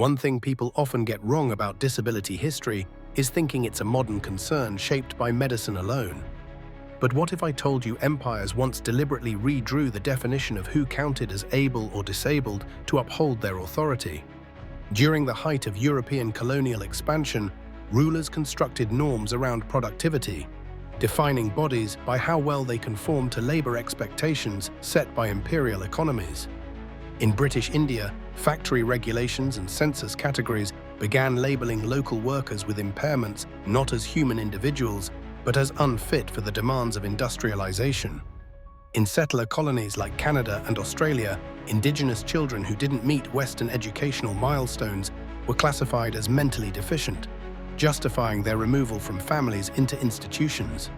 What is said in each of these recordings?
One thing people often get wrong about disability history is thinking it's a modern concern shaped by medicine alone. But what if I told you empires once deliberately redrew the definition of who counted as able or disabled to uphold their authority? During the height of European colonial expansion, rulers constructed norms around productivity, defining bodies by how well they conform to labor expectations set by imperial economies. In British India, factory regulations and census categories began labeling local workers with impairments not as human individuals, but as unfit for the demands of industrialization. In settler colonies like Canada and Australia, Indigenous children who didn't meet Western educational milestones were classified as mentally deficient, justifying their removal from families into institutions.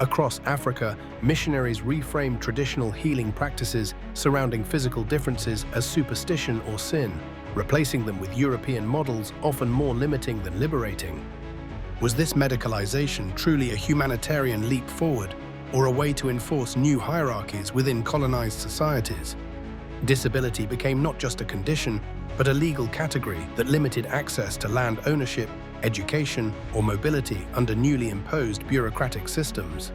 Across Africa, missionaries reframed traditional healing practices surrounding physical differences as superstition or sin, replacing them with European models often more limiting than liberating. Was this medicalization truly a humanitarian leap forward, or a way to enforce new hierarchies within colonized societies? Disability became not just a condition, but a legal category that limited access to land ownership, education, or mobility under newly imposed bureaucratic systems.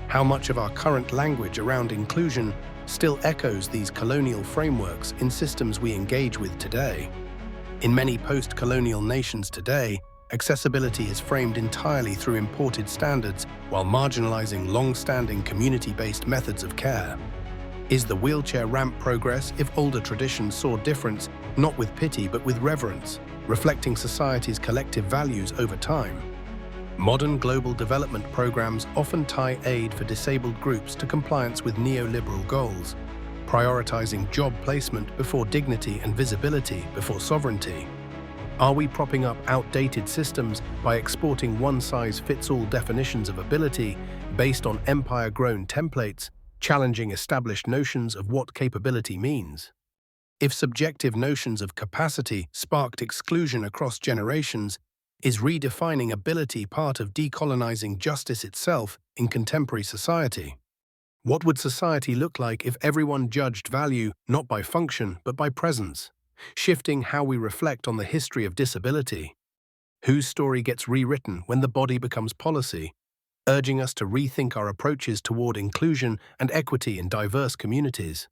How much of our current language around inclusion still echoes these colonial frameworks in systems we engage with today? In many post-colonial nations today, accessibility is framed entirely through imported standards while marginalizing long-standing community-based methods of care. Is the wheelchair ramp progress if older traditions saw difference not with pity but with reverence, reflecting society's collective values over time? Modern global development programs often tie aid for disabled groups to compliance with neoliberal goals, prioritizing job placement before dignity and visibility before sovereignty. Are we propping up outdated systems by exporting one-size-fits-all definitions of ability based on empire-grown templates, challenging established notions of what capability means? If subjective notions of capacity sparked exclusion across generations, is redefining ability part of decolonizing justice itself in contemporary society? What would society look like if everyone judged value not by function but by presence, shifting how we reflect on the history of disability? Whose story gets rewritten when the body becomes policy, urging us to rethink our approaches toward inclusion and equity in diverse communities?